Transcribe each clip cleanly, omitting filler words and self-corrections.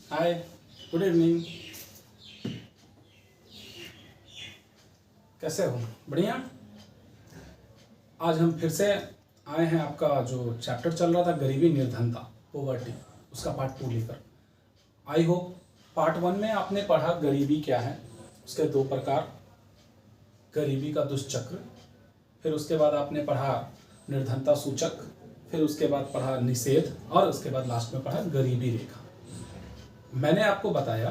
हाय, good evening. कैसे हो? बढ़िया। आज हम फिर से आए हैं, आपका जो चैप्टर चल रहा था गरीबी निर्धनता, पोवर्टी, उसका पार्ट 2 लेकर। आई होप पार्ट 1 में आपने पढ़ा गरीबी क्या है, उसके 2 प्रकार, गरीबी का दुष्चक्र, फिर उसके बाद आपने पढ़ा निर्धनता सूचक, फिर उसके बाद पढ़ा निषेध, और उसके बाद लास्ट में पढ़ा गरीबी रेखा। मैंने आपको बताया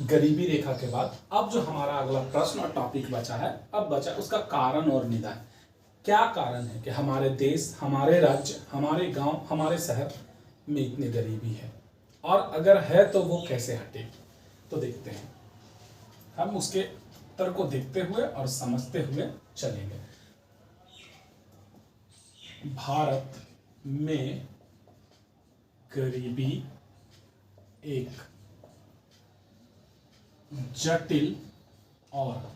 गरीबी रेखा के बाद अब जो हमारा अगला प्रश्न और टॉपिक बचा है, अब बचा उसका कारण और निदान। क्या कारण है कि हमारे देश, हमारे राज्य, हमारे गांव, हमारे शहर में इतनी गरीबी है, और अगर है तो वो कैसे हटे। तो देखते हैं, हम उसके उत्तर को देखते हुए और समझते हुए चलेंगे। भारत में गरीबी एक जटिल और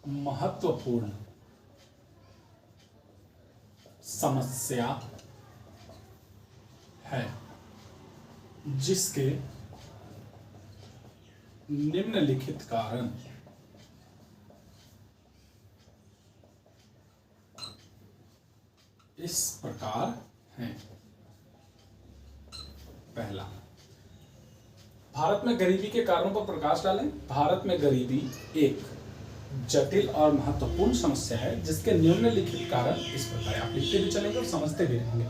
महत्वपूर्ण समस्या है, जिसके निम्नलिखित कारण इस प्रकार हैं। पहला, भारत में गरीबी के कारणों पर प्रकाश डालें। भारत में गरीबी एक जटिल और महत्वपूर्ण समस्या है, जिसके निम्नलिखित कारण इस प्रकार। आप लिखते भी चलेंगे और समझते भी रहेंगे।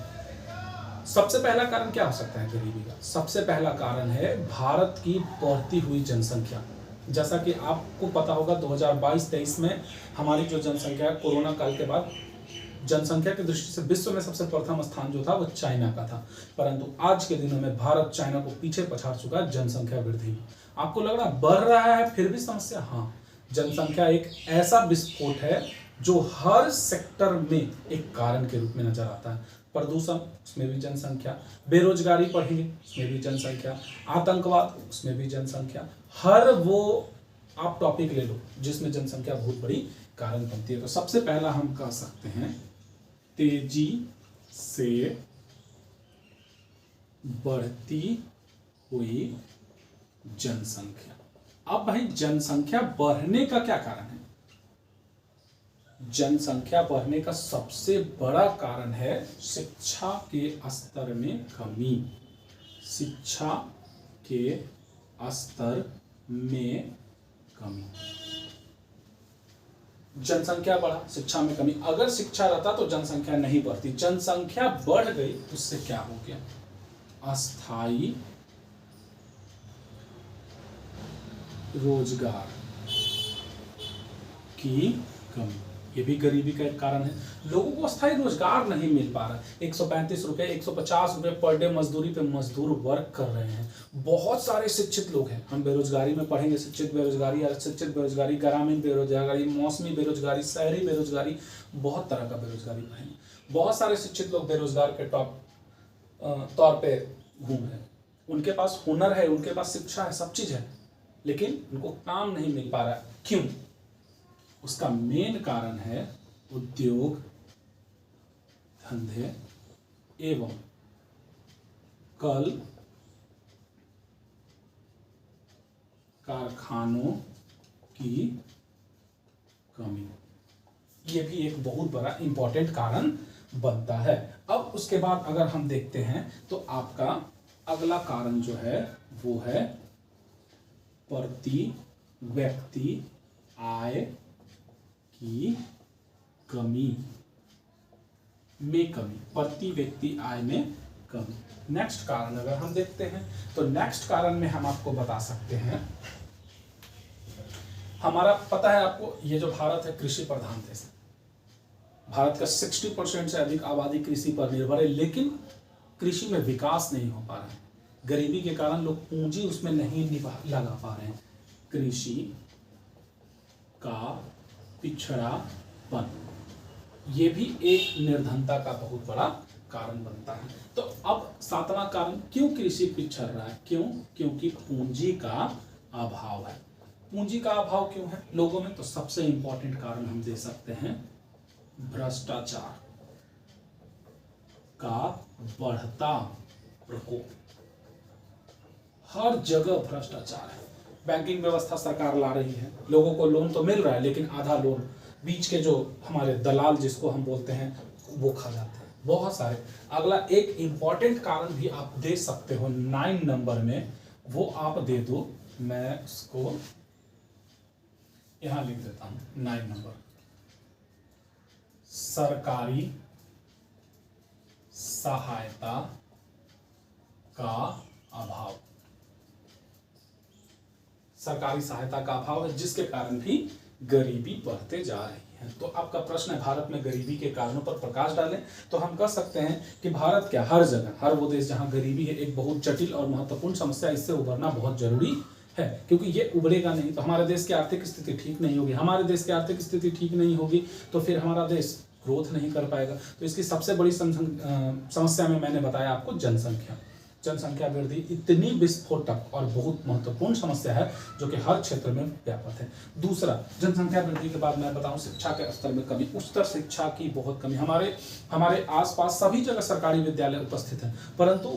सबसे पहला कारण क्या हो सकता है गरीबी का? सबसे पहला कारण है भारत की बढ़ती हुई जनसंख्या। जैसा कि आपको पता होगा 2022-23 में हमारी जो जनसंख्या है, कोरोना काल के बाद जनसंख्या की दृष्टि से विश्व में सबसे प्रथम स्थान जो था वो चाइना का था, परंतु आज के दिनों में भारत चाइना को पीछे पछाड़ चुका है जनसंख्या वृद्धि में। आपको लग रहा बढ़ रहा है फिर भी समस्या? हाँ, जनसंख्या एक ऐसा विस्फोट है जो हर सेक्टर में एक कारण के रूप में नजर आता है। प्रदूषण, उसमें भी जनसंख्या। बेरोजगारी पढ़ेंगे, उसमें भी जनसंख्या। आतंकवाद, उसमें भी जनसंख्या। हर वो आप टॉपिक ले लो जिसमें जनसंख्या बहुत बड़ी कारण बनती है। तो सबसे पहला हम कह सकते हैं तेजी से बढ़ती हुई जनसंख्या। अब भाई जनसंख्या बढ़ने का क्या कारण है? जनसंख्या बढ़ने का सबसे बड़ा कारण है शिक्षा के स्तर में कमी। शिक्षा के स्तर में कमी। जनसंख्या बढ़ा, शिक्षा में कमी। अगर शिक्षा रहता तो जनसंख्या नहीं बढ़ती। जनसंख्या बढ़ गई, उससे क्या हो गया? अस्थायी रोजगार की कमी। ये भी गरीबी का एक कारण है। लोगों को अस्थायी रोजगार नहीं मिल पा रहा। 135 रुपए, 150 रुपए पर डे मजदूरी पे मजदूर वर्क कर रहे हैं। बहुत सारे शिक्षित लोग हैं। हम बेरोजगारी में पढ़ेंगे, शिक्षित बेरोजगारी, अशिक्षित बेरोजगारी, ग्रामीण बेरोजगारी, मौसमी बेरोजगारी, शहरी बेरोजगारी, बहुत तरह का बेरोजगारी पढ़ेंगे। बहुत सारे शिक्षित लोग बेरोजगार के टॉप तौर पे घूम रहे हैं। उनके पास हुनर है, उनके पास शिक्षा है, सब चीज है, लेकिन उनको काम नहीं मिल पा रहा है। क्यों? उसका मेन कारण है उद्योग धंधे एवं कल कारखानों की कमी। ये भी एक बहुत बड़ा इंपॉर्टेंट कारण बनता है। अब उसके बाद अगर हम देखते हैं तो आपका अगला कारण जो है वो है प्रति व्यक्ति आय की कमी में कमी। प्रति व्यक्ति आय में कमी। नेक्स्ट कारण अगर हम देखते हैं तो नेक्स्ट कारण में हम आपको बता सकते हैं, हमारा पता है आपको, ये जो भारत है कृषि प्रधान देश है। भारत का 60% से अधिक आबादी कृषि पर निर्भर है, लेकिन कृषि में विकास नहीं हो पा रहा है। गरीबी के कारण लोग पूंजी उसमें नहीं लगा पा रहे हैं। कृषि का पिछड़ापन, ये भी एक निर्धनता का बहुत बड़ा कारण बनता है। तो अब 7वां कारण, क्यों कृषि पिछड़ रहा है? क्यों? क्योंकि पूंजी का अभाव है। पूंजी का अभाव क्यों है लोगों में? तो सबसे इंपॉर्टेंट कारण हम दे सकते हैं भ्रष्टाचार का बढ़ता प्रकोप। हर जगह भ्रष्टाचार है। बैंकिंग व्यवस्था सरकार ला रही है, लोगों को लोन तो मिल रहा है लेकिन आधा लोन बीच के जो हमारे दलाल जिसको हम बोलते हैं वो खा जाते हैं, बहुत सारे। अगला एक इंपॉर्टेंट कारण भी आप दे सकते हो 9 नंबर में, वो आप दे दो, मैं उसको यहां लिख देता हूं 9 नंबर, सरकारी सहायता का अभाव। सरकारी सहायता का अभाव है जिसके कारण भी गरीबी बढ़ते जा रही है। तो आपका प्रश्न है भारत में गरीबी के कारणों पर प्रकाश डालें, तो हम कह सकते हैं कि भारत क्या हर जगह, हर वो देश जहां गरीबी है एक बहुत जटिल और महत्वपूर्ण समस्या, इससे उभरना बहुत जरूरी है, क्योंकि ये उभरेगा नहीं तो हमारे देश की आर्थिक स्थिति ठीक नहीं होगी, हमारे देश की आर्थिक स्थिति ठीक नहीं होगी तो फिर हमारा देश ग्रोथ नहीं कर पाएगा। तो इसकी सबसे बड़ी समस्या में मैंने बताया आपको जनसंख्या वृद्धि इतनी विस्फोटक और बहुत महत्वपूर्ण समस्या है जो कि हर क्षेत्र में व्यापक है। दूसरा, जनसंख्या वृद्धि के बाद मैं बताऊं शिक्षा के स्तर में कमी, उच्चतर शिक्षा की बहुत कमी। हमारे आसपास सभी जगह सरकारी विद्यालय उपस्थित हैं, परंतु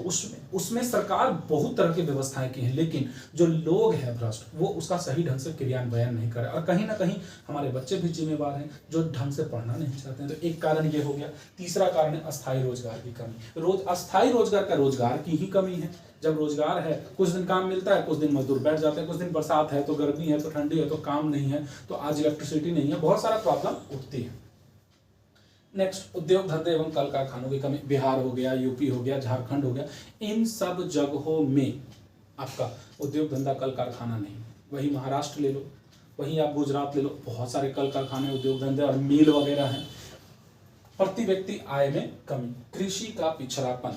उसमें सरकार बहुत तरह की व्यवस्थाएं की हैं, लेकिन जो लोग हैं भ्रष्ट, वो उसका सही ढंग से क्रियान्वयन नहीं करे और कहीं ना कहीं हमारे बच्चे भी जिम्मेवार हैं जो ढंग से पढ़ना नहीं चाहते हैं। तो एक कारण ये हो गया। तीसरा कारण है अस्थायी रोजगार की कमी। अस्थायी रोजगार का रोजगार की ही कमी है। जब रोजगार है, कुछ दिन काम मिलता है, कुछ दिन मजदूर बैठ जाते हैं, कुछ दिन बरसात है तो गर्मी है तो ठंडी है तो काम नहीं है, तो आज इलेक्ट्रिसिटी नहीं है, बहुत सारा प्रॉब्लम उठती है। नेक्स्ट, उद्योग धंधे एवं कल कारखानों की कमी। बिहार हो गया, यूपी हो गया, झारखंड हो गया, इन सब जगहों में आपका उद्योग धंधा कल कारखाना नहीं। वही महाराष्ट्र ले लो, वहीं आप गुजरात ले लो, बहुत सारे कल कारखाने, उद्योग धंधे और मिल वगैरह हैं। प्रति व्यक्ति आय में कमी, कृषि का पिछड़ापन,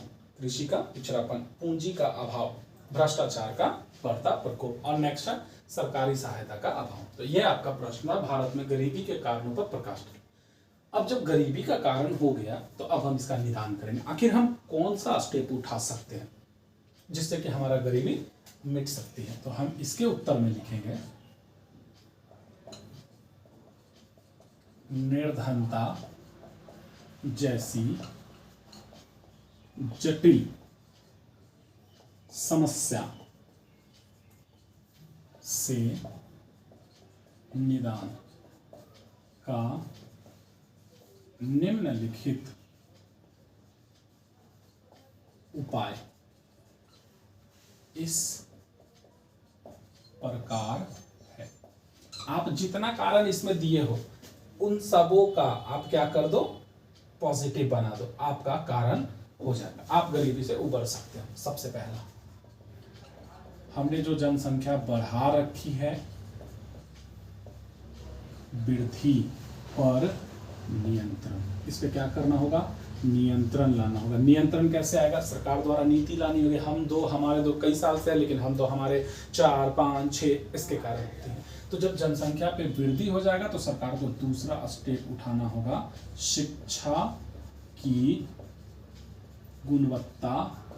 पूंजी का अभाव, भ्रष्टाचार का बढ़ता प्रकोप और नेक्स्ट है सरकारी सहायता का अभाव। तो यह आपका प्रश्न है भारत में गरीबी के कारणों पर प्रकाश डालें। अब जब गरीबी का कारण हो गया तो अब हम इसका निदान करेंगे। आखिर हम कौन सा स्टेप उठा सकते हैं जिससे कि हमारा गरीबी मिट सकती है? तो हम इसके उत्तर में लिखेंगे निर्धनता जैसी जटिल समस्या से निदान का निम्नलिखित उपाय इस प्रकार है। आप जितना कारण इसमें दिए हो उन सबों का आप क्या कर दो, पॉजिटिव बना दो, आपका कारण हो जाएगा, आप गरीबी से उबर सकते हो। सबसे पहला, हमने जो जनसंख्या बढ़ा रखी है, वृद्धि पर नियंत्रण, इस पे क्या करना होगा, नियंत्रण लाना होगा। नियंत्रण कैसे आएगा? सरकार द्वारा नीति लानी होगी। हमारे दो कई साल से है, लेकिन हम तो हमारे 4, 5, 6 इसके कारण होते हैं। तो जब जनसंख्या पे वृद्धि हो जाएगा तो सरकार को दूसरा स्टेप उठाना होगा, शिक्षा की गुणवत्ता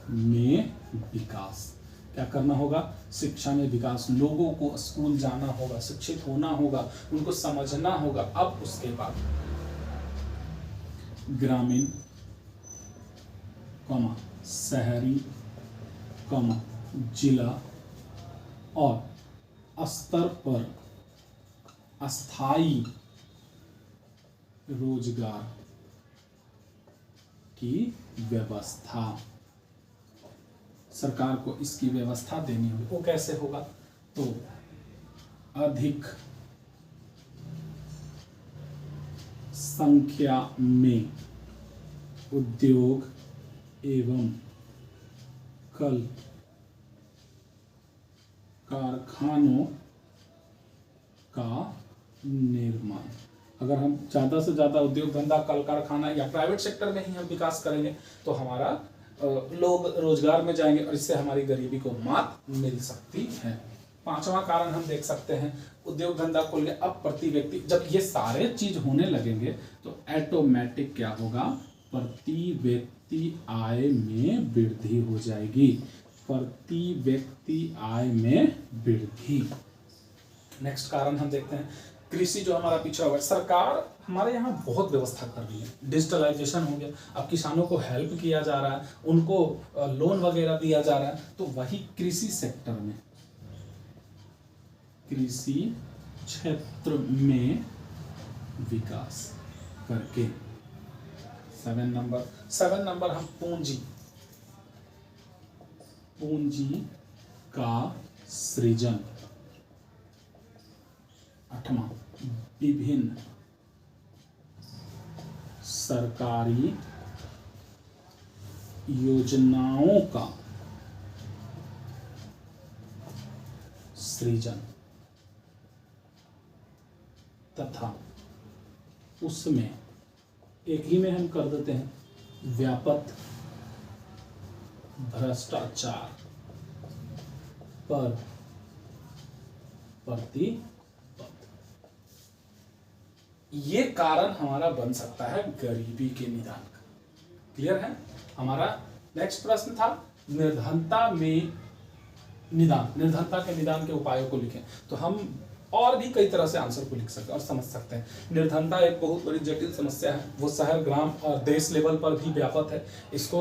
में विकास। क्या करना होगा? शिक्षा में विकास, लोगों को स्कूल जाना होगा, शिक्षित होना होगा, उनको समझना होगा। अब उसके बाद ग्रामीण, शहरी, जिला और स्तर पर अस्थायी रोजगार की व्यवस्था, सरकार को इसकी व्यवस्था देनी होगी। वो कैसे होगा? तो अधिक संख्या में उद्योग एवं कल कारखानों का निर्माण। अगर हम ज़्यादा से ज़्यादा उद्योग धंधा, कल कारखाना या प्राइवेट सेक्टर में ही हम विकास करेंगे तो हमारा लोग रोजगार में जाएंगे और इससे हमारी गरीबी को मात मिल सकती है। 5वां कारण हम देख सकते हैं, उद्योग धंधा खोल के अब प्रति व्यक्ति, जब ये सारे चीज होने लगेंगे तो ऑटोमेटिक क्या होगा, प्रति व्यक्ति आय में वृद्धि हो जाएगी। प्रति व्यक्ति आय में वृद्धि। नेक्स्ट कारण हम देखते हैं, कृषि जो हमारा पिछड़ा हुआ है। सरकार हमारे यहाँ बहुत व्यवस्था कर रही है। डिजिटलाइजेशन हो गया, अब किसानों को हेल्प किया जा रहा है, उनको लोन वगैरह दिया जा रहा है। तो वही कृषि सेक्टर में, कृषि क्षेत्र में विकास करके 7 नंबर हम पूंजी का सृजन। 8वां विभिन्न सरकारी योजनाओं का सृजन तथा उसमें एक ही में हम कर देते हैं व्यापक भ्रष्टाचार पर प्रतिबंध। ये कारण हमारा बन सकता है गरीबी के निदान का। क्लियर है? हमारा नेक्स्ट प्रश्न था निर्धनता में निदान, निर्धनता के निदान के उपायों को लिखें। तो हम और भी कई तरह से आंसर को लिख सकते हैं और समझ सकते हैं। निर्धनता एक बहुत बड़ी जटिल समस्या है, वो शहर, ग्राम और देश लेवल पर भी व्यापक है। इसको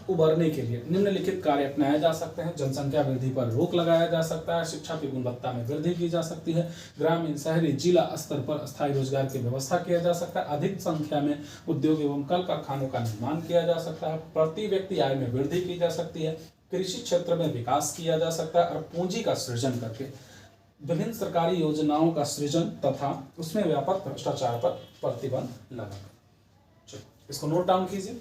उबरने के लिए निम्नलिखित कार्य अपनाए जा सकते हैं। जनसंख्या वृद्धि पर रोक लगाया जा सकता है, शिक्षा की गुणवत्ता में वृद्धि की जा सकती है, ग्रामीण, शहरी, जिला स्तर पर स्थायी रोजगार की व्यवस्था किया जा सकता है, अधिक संख्या में उद्योग एवं कल कारखानों का निर्माण किया जा सकता है, प्रति व्यक्ति आय में वृद्धि की जा सकती है, कृषि क्षेत्र में विकास किया जा सकता है और पूंजी का सृजन करके विभिन्न सरकारी योजनाओं का सृजन तथा उसमें व्यापक भ्रष्टाचार पर प्रतिबंध लगाना। चलो इसको नोट डाउन कीजिए।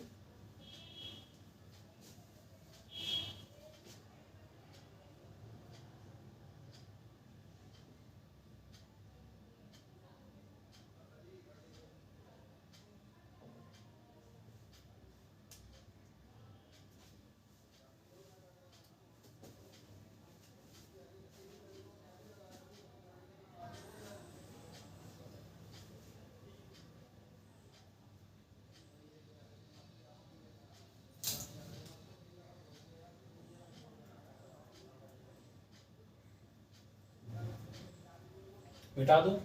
मिटा दूं?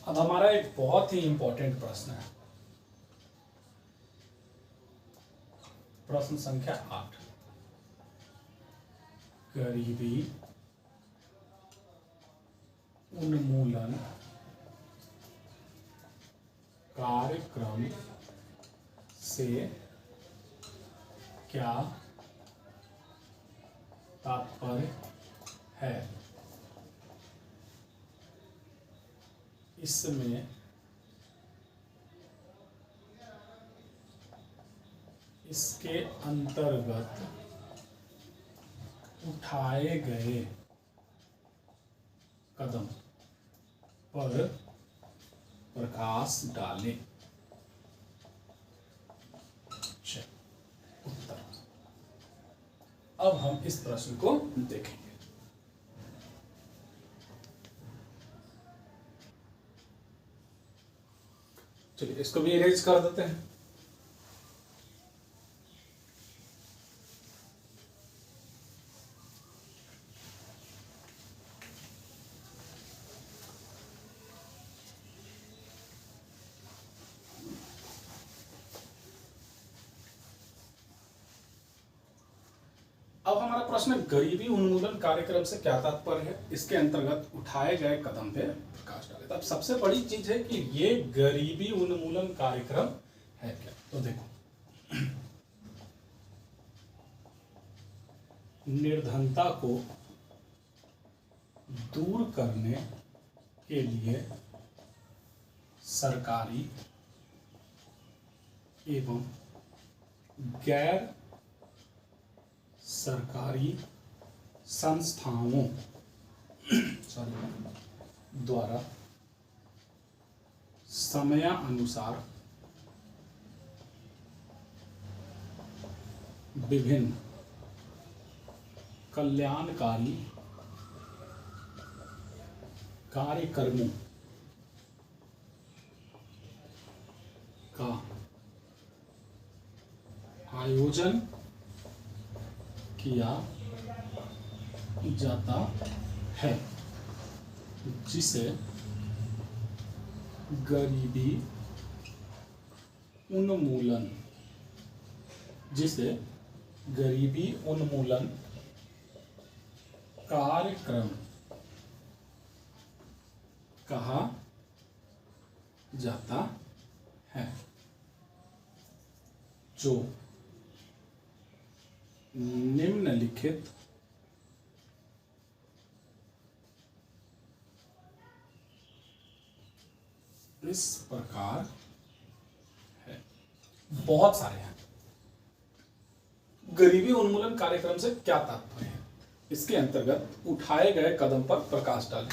अब हमारा एक बहुत ही इंपॉर्टेंट प्रश्न है, प्रश्न संख्या 8। गरीबी उन्मूलन कार्यक्रम से क्या तात्पर्य है? इसमें इसके अंतर्गत उठाए गए कदम पर प्रकाश डालें। उत्तर। अब हम इस प्रश्न को देखेंगे। चलिए इसको भी इरेज कर देते हैं। अब हमारा प्रश्न गरीबी उन्मूलन कार्यक्रम से क्या तात्पर्य है, इसके अंतर्गत उठाए गए कदम पे प्रकाश डाले। अब सबसे बड़ी चीज है कि ये गरीबी उन्मूलन कार्यक्रम है क्या। तो देखो, निर्धनता को दूर करने के लिए सरकारी एवं गैर सरकारी संस्थाओं द्वारा समयानुसार विभिन्न कल्याणकारी कार्यक्रमों का आयोजन किया जाता है, जिसे गरीबी उन्मूलन कार्यक्रम कहा जाता है, जो निम्नलिखित इस प्रकार है। बहुत सारे हैं। गरीबी उन्मूलन कार्यक्रम से क्या तात्पर्य है? इसके अंतर्गत उठाए गए कदम पर प्रकाश डालें।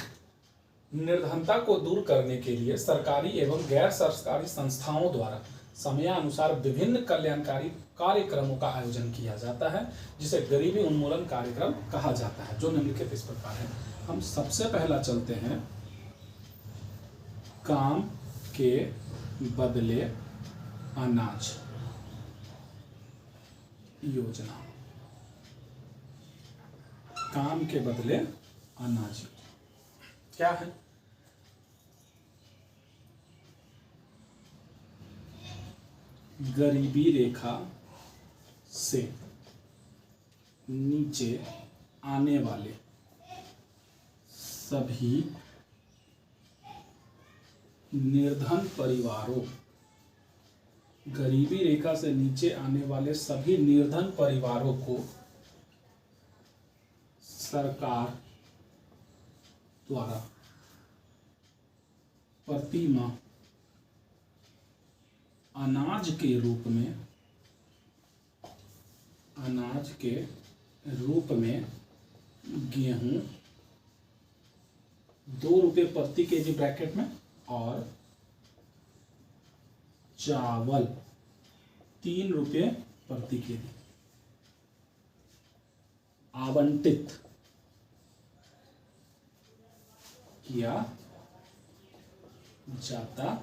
निर्धनता को दूर करने के लिए सरकारी एवं गैर सरकारी संस्थाओं द्वारा समयानुसार विभिन्न कल्याणकारी कार्यक्रमों का आयोजन किया जाता है, जिसे गरीबी उन्मूलन कार्यक्रम कहा जाता है, जो निम्नलिखित इस प्रकार है। हम सबसे पहला चलते हैं काम के बदले अनाज योजना। काम के बदले अनाज क्या है? गरीबी रेखा से नीचे आने वाले सभी निर्धन परिवारों, गरीबी रेखा से नीचे आने वाले सभी निर्धन परिवारों को सरकार द्वारा प्रति माह अनाज के रूप में गेहूं 2 रुपये प्रति केजी ब्रैकेट में और चावल 3 रुपये प्रति केजी आवंटित किया जाता है।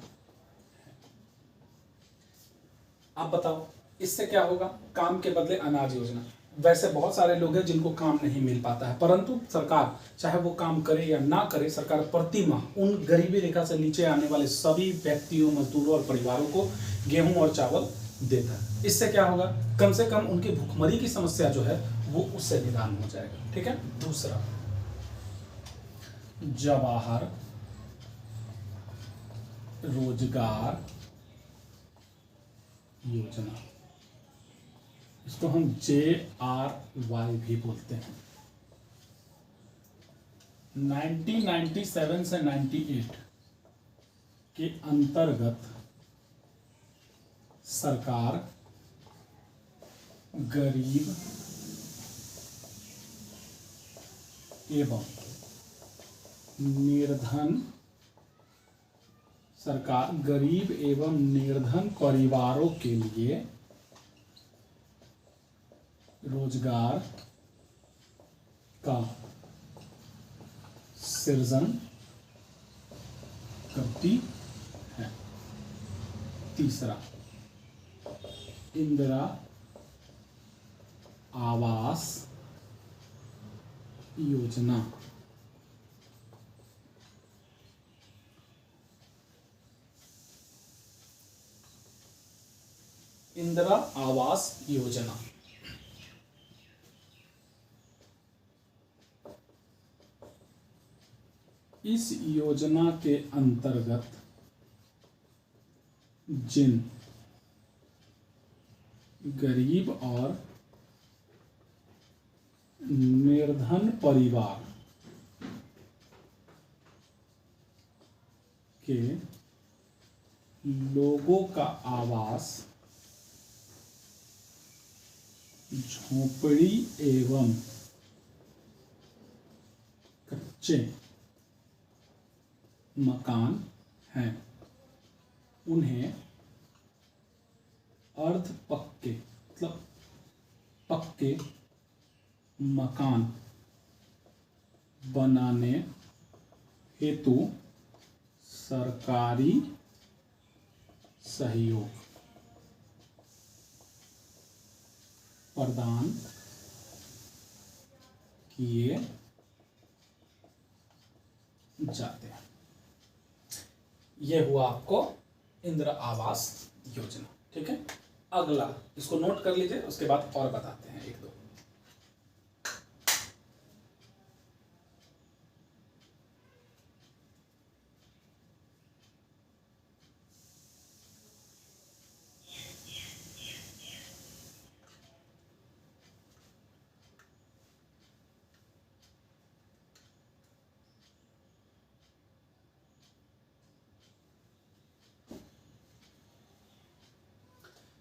अब बताओ इससे क्या होगा? काम के बदले अनाज योजना। वैसे बहुत सारे लोग हैं जिनको काम नहीं मिल पाता है, परंतु सरकार चाहे वो काम करे या ना करे, सरकार प्रति माह उन गरीबी रेखा से नीचे आने वाले सभी व्यक्तियों, मजदूरों और परिवारों को गेहूं और चावल देता है। इससे क्या होगा? कम से कम उनकी भुखमरी की समस्या जो है वो उससे निदान हो जाएगा। ठीक है। दूसरा, जवाहर रोजगार योजना, इसको हम JRY भी बोलते हैं। 1997 से 98 के अंतर्गत सरकार गरीब एवं निर्धन परिवारों के लिए रोजगार का सृजन करती है। तीसरा, इंदिरा आवास योजना, इंदिरा आवास योजना इस योजना के अंतर्गत जिन गरीब और निर्धन परिवार के लोगों का आवास झोपड़ी एवं कच्चे मकान हैं, उन्हें अर्ध पक्के मतलब पक्के मकान बनाने हेतु सरकारी सहयोग प्रदान किए जाते हैं। यह हुआ आपको इंदिरा आवास योजना। ठीक है, अगला इसको नोट कर लीजिए, उसके बाद और बताते हैं एक दो।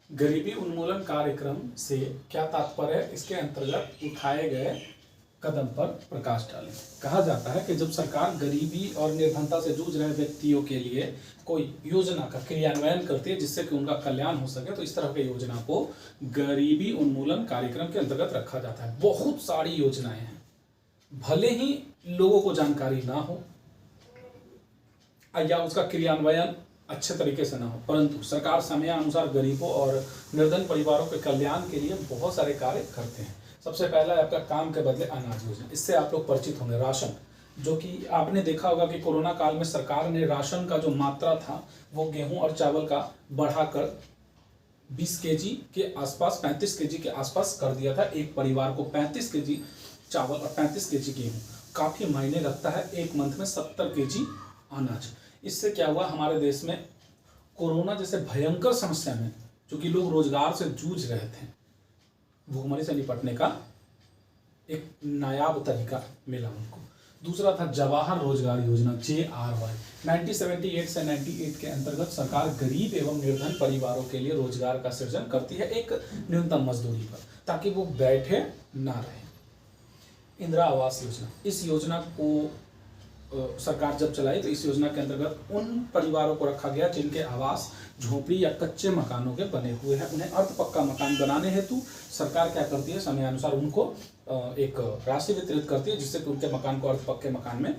गरीबी उन्मूलन कार्यक्रम से क्या तात्पर्य है? इसके अंतर्गत उठाए गए कदम पर प्रकाश डालें। कहा जाता है कि जब सरकार गरीबी और निर्धनता से जूझ रहे व्यक्तियों के लिए कोई योजना का क्रियान्वयन करती है जिससे कि उनका कल्याण हो सके, तो इस तरह की योजना को गरीबी उन्मूलन कार्यक्रम के अंतर्गत रखा जाता है। बहुत सारी योजनाएं हैं, भले ही लोगों को जानकारी ना हो या उसका क्रियान्वयन अच्छे तरीके से ना हो, परंतु सरकार समयानुसार गरीबों और निर्धन परिवारों के कल्याण के लिए बहुत सारे कार्य करते हैं। सबसे पहला है आपका काम के बदले अनाज योजना। इससे आप लोग परिचित होंगे। राशन, जो कि आपने देखा होगा कि कोरोना काल में सरकार ने राशन का जो मात्रा था वो गेहूं और चावल का बढ़ाकर 20 केजी के आसपास, 35 केजी के आसपास कर दिया था। एक परिवार को 35 केजी चावल और 35 केजी गेहूं काफी मायने रखता है। एक मंथ में 70 केजी अनाज। इससे क्या हुआ, हमारे देश में कोरोना जैसे भयंकर समस्या में जो कि लोग रोजगार से जूझ रहे थे, भुखमरी से निपटने का एक नायाब तरीका मिला उनको। दूसरा था जवाहर रोजगार योजना, JRY। 1978 से 98 के अंतर्गत सरकार गरीब एवं निर्धन परिवारों के लिए रोजगार का सृजन करती है एक न्यूनतम मजदूरी पर, ताकि वो बैठे ना रहे। इंदिरा आवास योजना, इस योजना को सरकार जब चलाई तो इस योजना के अंतर्गत उन परिवारों को रखा गया जिनके आवास झोपड़ी या कच्चे मकानों के बने हुए हैं। उन्हें अर्ध पक्का मकान बनाने हेतु सरकार क्या करती है, समयानुसार उनको एक राशि वितरित करती है जिससे कि उनके मकान को अर्ध पक्के मकान में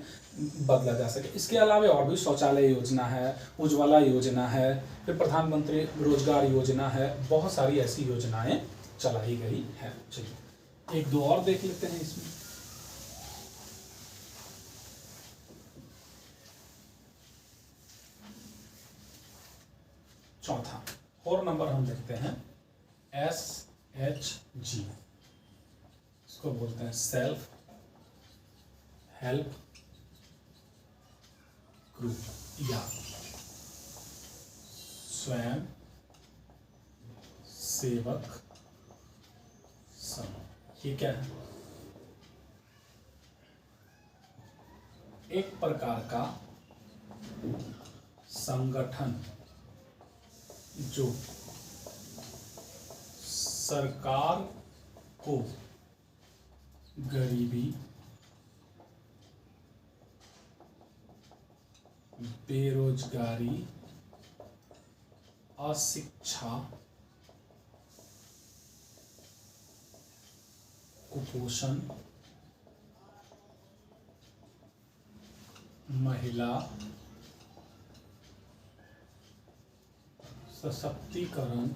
बदला जा सके। इसके अलावा और भी शौचालय योजना है, उज्ज्वला योजना है, फिर प्रधानमंत्री रोजगार योजना है, बहुत सारी ऐसी योजनाएं चलाई गई है। चलिए एक दो और देख लेते हैं इसमें। चौथा 4 नंबर हम देखते हैं SHG, इसको बोलते हैं सेल्फ हेल्प ग्रुप या स्वयं सेवक समूह। ये क्या है? एक प्रकार का संगठन जो सरकार को गरीबी, बेरोजगारी, अशिक्षा, कुपोषण, महिला सशक्तिकरण,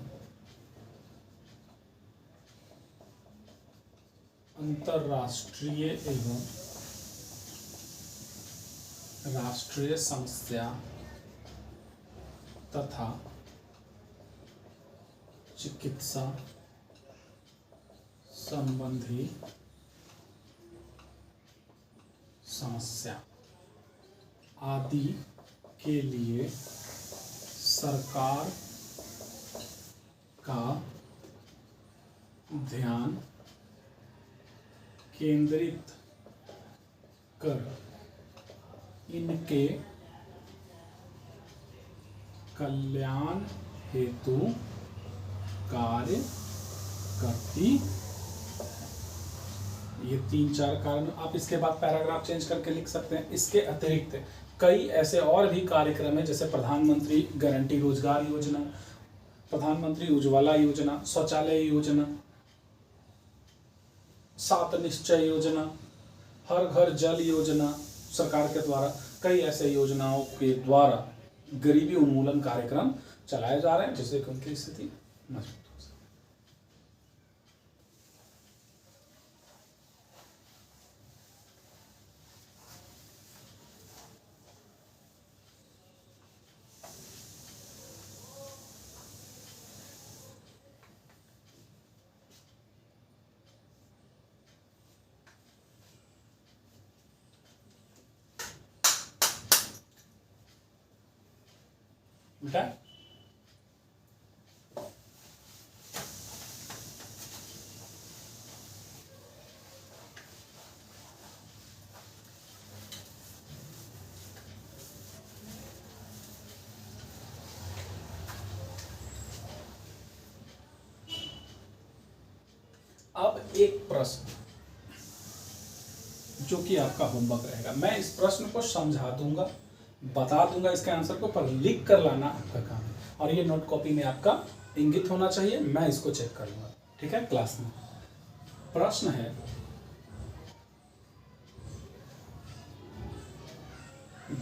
अंतर्राष्ट्रीय एवं राष्ट्रीय समस्या तथा चिकित्सा संबंधी समस्या आदि के लिए सरकार का ध्यान केंद्रित कर इनके कल्याण हेतु कार्य करती है। ये 3-4 कारण। आप इसके बाद पैराग्राफ चेंज करके लिख सकते हैं। इसके अतिरिक्त कई ऐसे और भी कार्यक्रम हैं जैसे प्रधानमंत्री गारंटी रोजगार योजना, प्रधानमंत्री उज्ज्वला योजना, शौचालय योजना, 7 निश्चय योजना, हर घर जल योजना। सरकार के द्वारा कई ऐसे योजनाओं के द्वारा गरीबी उन्मूलन कार्यक्रम चलाए जा रहे हैं जिससे कि उनकी स्थिति मजबूत हो सके। बेटा अब एक प्रश्न जो कि आपका होमवर्क रहेगा, मैं इस प्रश्न को समझा दूंगा, बता दूंगा इसके आंसर को, पर लिख कर लाना आपका काम है और ये नोट कॉपी में आपका इंगित होना चाहिए, मैं इसको चेक कर लूंगा, ठीक है। क्लास में प्रश्न है,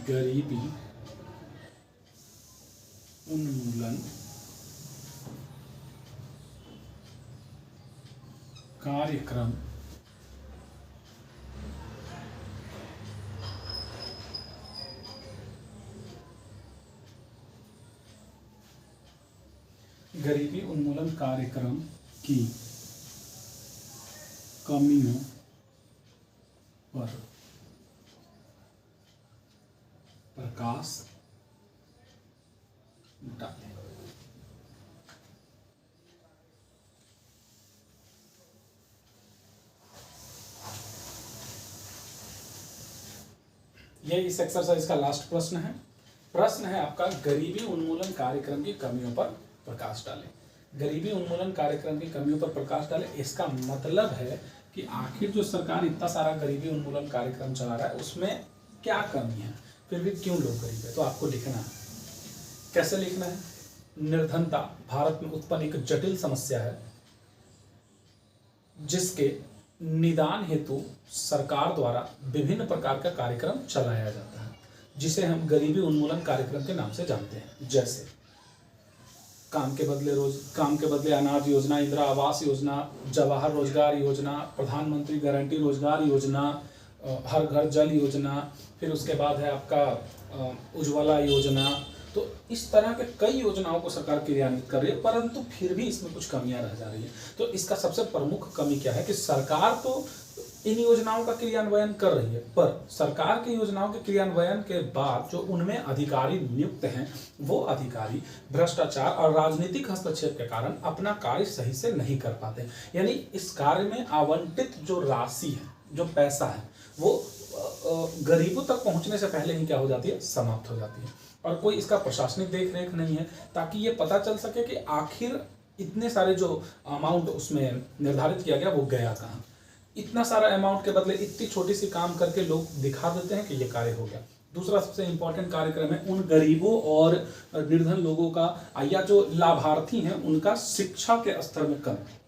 गरीबी उन्मूलन कार्यक्रम गरीबी उन्मूलन कार्यक्रम की कमियों पर प्रकाश डालें। ये इस एक्सरसाइज का लास्ट प्रश्न है। प्रश्न है आपका, गरीबी उन्मूलन कार्यक्रम की कमियों पर प्रकाश डालें। गरीबी उन्मूलन कार्यक्रम की कमियों पर प्रकाश डालें, इसका मतलब है कि आखिर जो सरकार इतना सारा गरीबी उन्मूलन कार्यक्रम चला रहा है उसमें क्या कमी है, फिर भी क्यों लोग गरीब है। तो आपको लिखना है, कैसे लिखना है? निर्धनता भारत में उत्पन्न एक जटिल समस्या है जिसके निदान हेतु सरकार द्वारा विभिन्न प्रकार का कार्यक्रम चलाया जाता है जिसे हम गरीबी उन्मूलन कार्यक्रम के नाम से जानते हैं, जैसे काम के बदले अनाज योजना, इंदिरा आवास योजना, जवाहर रोजगार योजना, प्रधानमंत्री गारंटी रोजगार योजना, हर घर जल योजना, फिर उसके बाद है आपका उज्ज्वला योजना। तो इस तरह के कई योजनाओं को सरकार क्रियान्वित कर रही है, परंतु फिर भी इसमें कुछ कमियां रह जा रही है। तो इसका सबसे प्रमुख कमी क्या है कि सरकार तो इन योजनाओं का क्रियान्वयन कर रही है, पर सरकार की योजनाओं के क्रियान्वयन के बाद जो उनमें अधिकारी नियुक्त हैं वो अधिकारी भ्रष्टाचार और राजनीतिक हस्तक्षेप के कारण अपना कार्य सही से नहीं कर पाते। यानी इस कार्य में आवंटित जो राशि है, जो पैसा है, वो गरीबों तक पहुंचने से पहले ही क्या हो जाती है, समाप्त हो जाती है। और कोई इसका प्रशासनिक देख रेख नहीं है ताकि ये पता चल सके कि आखिर इतने सारे जो अमाउंट उसमें निर्धारित किया गया वो गया कहाँ। इतना सारा अमाउंट के बदले इतनी छोटी सी काम करके लोग दिखा देते हैं कि ये कार्य हो गया। दूसरा सबसे इंपॉर्टेंट कार्यक्रम है उन गरीबों और निर्धन लोगों का या जो लाभार्थी हैं उनका शिक्षा के स्तर में कमी।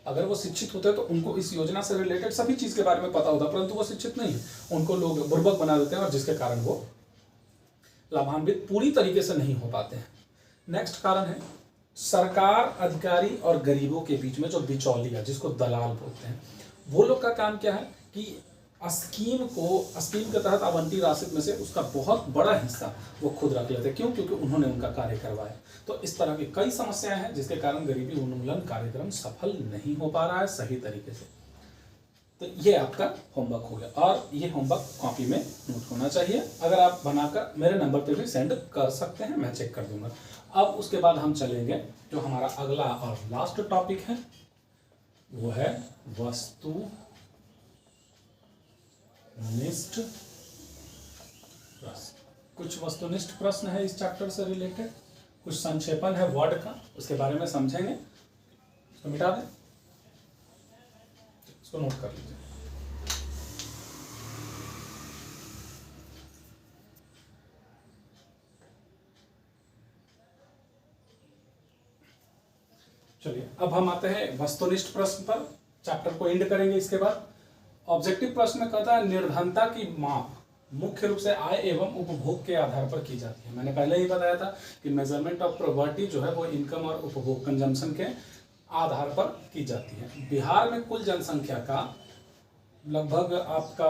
अगर वो शिक्षित होते हैं तो उनको इस योजना से रिलेटेड सभी चीज के बारे में पता होता, परंतु वो शिक्षित नहीं है, उनको लोग बुर्बक बना देते हैं और जिसके कारण वो लाभान्वित पूरी तरीके से नहीं हो पाते हैं। नेक्स्ट कारण है सरकार, अधिकारी और गरीबों के बीच में जो बिचौलिया, जिसको दलाल बोलते हैं, वो लोग का काम क्या है कि स्कीम के तहत आवंटित राशि में से उसका बहुत बड़ा हिस्सा वो खुद रख लेते हैं। क्यों? क्योंकि उन्होंने उनका कार्य करवाया। तो इस तरह की कई समस्याएं हैं जिसके कारण गरीबी उन्मूलन कार्यक्रम सफल नहीं हो पा रहा है सही तरीके से। तो ये आपका होमवर्क हो गया और ये होमवर्क कॉपी में नोट होना चाहिए। अगर आप बनाकर मेरे नंबर पे भी सेंड कर सकते हैं, मैं चेक कर दूंगा। अब उसके बाद हम चलेंगे जो हमारा अगला और लास्ट टॉपिक है, वो है वस्तुनिष्ठ प्रश्न। कुछ वस्तुनिष्ठ प्रश्न है इस चैप्टर से रिलेटेड, कुछ संक्षेपण है वर्ड का, उसके बारे में समझेंगे। तो मिटा दें, इसको नोट कर लीजिए। चलिए अब हम आते हैं वस्तुनिष्ठ प्रश्न पर, चैप्टर को एंड करेंगे। इसके बाद ऑब्जेक्टिव प्रश्न कहता है निर्धनता की माप मुख्य रूप से आय एवं उपभोग के आधार पर की जाती है। मैंने पहले ही बताया था कि मेजरमेंट ऑफ पॉवर्टी जो है वो इनकम और उपभोग कंजम्पशन के आधार पर की जाती है। बिहार में कुल जनसंख्या का लगभग आपका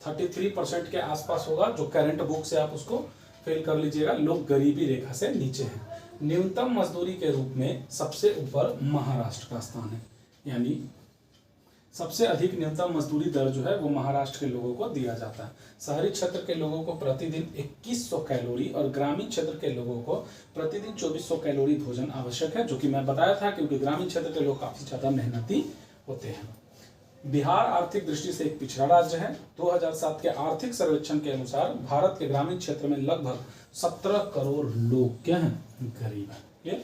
33% के आसपास होगा, जो करंट बुक से आप उसको फिल कर लीजिएगा। लोग गरीबी रेखा से नीचे हैं। न्यूनतम मजदूरी के रूप में सबसे ऊपर महाराष्ट्र का स्थान है, यानी सबसे अधिक न्यूनतम मजदूरी दर जो है वो महाराष्ट्र के लोगों को दिया जाता है। शहरी क्षेत्र के लोगों को प्रतिदिन 2100 कैलोरी और ग्रामीण क्षेत्र के लोगों को प्रतिदिन 2400 कैलोरी भोजन आवश्यक है, जो कि मैं बताया था, क्योंकि ग्रामीण क्षेत्र के लोग काफी ज्यादा मेहनती होते हैं। बिहार आर्थिक दृष्टि से एक पिछड़ा राज्य है। 2007 के आर्थिक सर्वेक्षण के अनुसार भारत के ग्रामीण क्षेत्र में लगभग 17 करोड़ लोग क्या हैं, गरीब हैं।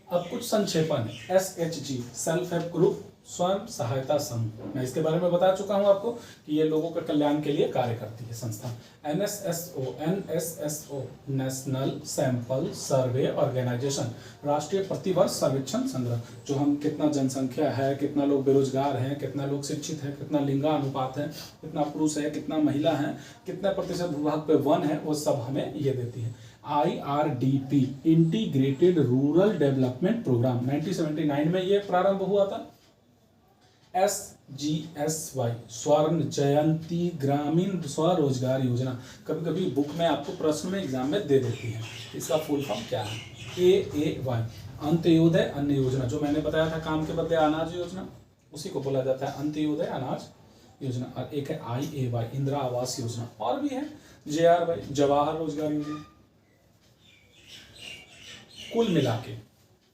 अब कुछ संक्षेपण है। SHG सेल्फ हेल्प ग्रुप, स्वयं सहायता समूह, मैं इसके बारे में बता चुका हूं आपको कि ये लोगों के कल्याण के लिए कार्य करती है संस्था। NSSO national sample survey organisation, राष्ट्रीय प्रतिवर्ष सर्वेक्षण संग्रह, जो हम कितना जनसंख्या है, कितना लोग बेरोजगार हैं, कितना लोग शिक्षित है, कितना लिंगानुपात है, कितना पुरुष है, कितना महिला है, कितना प्रतिशत भूभाग पे वन है, वो सब हमें ये देती है। IRDP integrated rural development programme 1979 में ये प्रारंभ हुआ था। SGSY स्वर्ण जयंती ग्रामीण स्वरोजगार योजना, कभी कभी बुक में आपको प्रश्न में एग्जाम में दे देती है। इसका फुल फॉर्म क्या है? AAY अंत्योदय अन्न योजना, जो मैंने बताया था काम के बदले अनाज योजना, उसी को बोला जाता है अंत्योदय अनाज योजना। और एक है IAY इंदिरा आवास योजना, और भी है JRY जवाहर रोजगार योजना। कुल मिला के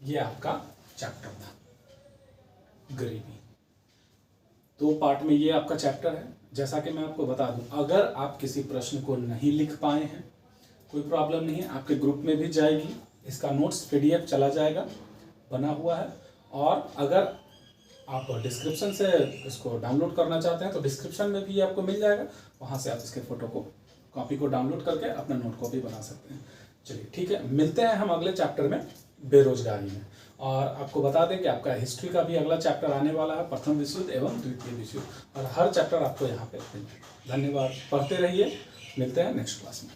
ये आपका चैप्टर था गरीबी। 2 पार्ट में ये आपका चैप्टर है। जैसा कि मैं आपको बता दूं, अगर आप किसी प्रश्न को नहीं लिख पाए हैं, कोई प्रॉब्लम नहीं है, आपके ग्रुप में भी जाएगी, इसका नोट्स PDF चला जाएगा, बना हुआ है। और अगर आप डिस्क्रिप्शन से इसको डाउनलोड करना चाहते हैं तो डिस्क्रिप्शन में भी आपको मिल जाएगा, वहाँ से आप इसके फोटो को कॉपी को डाउनलोड करके अपना नोट कॉपी बना सकते हैं। चलिए ठीक है, मिलते हैं हम अगले चैप्टर में बेरोजगारी में। और आपको बता दें कि आपका हिस्ट्री का भी अगला चैप्टर आने वाला है, प्रथम विश्व युद्ध एवं द्वितीय विश्व युद्ध, और हर चैप्टर आपको यहाँ पे मिलते हैं। धन्यवाद, पढ़ते रहिए, मिलते हैं नेक्स्ट क्लास में।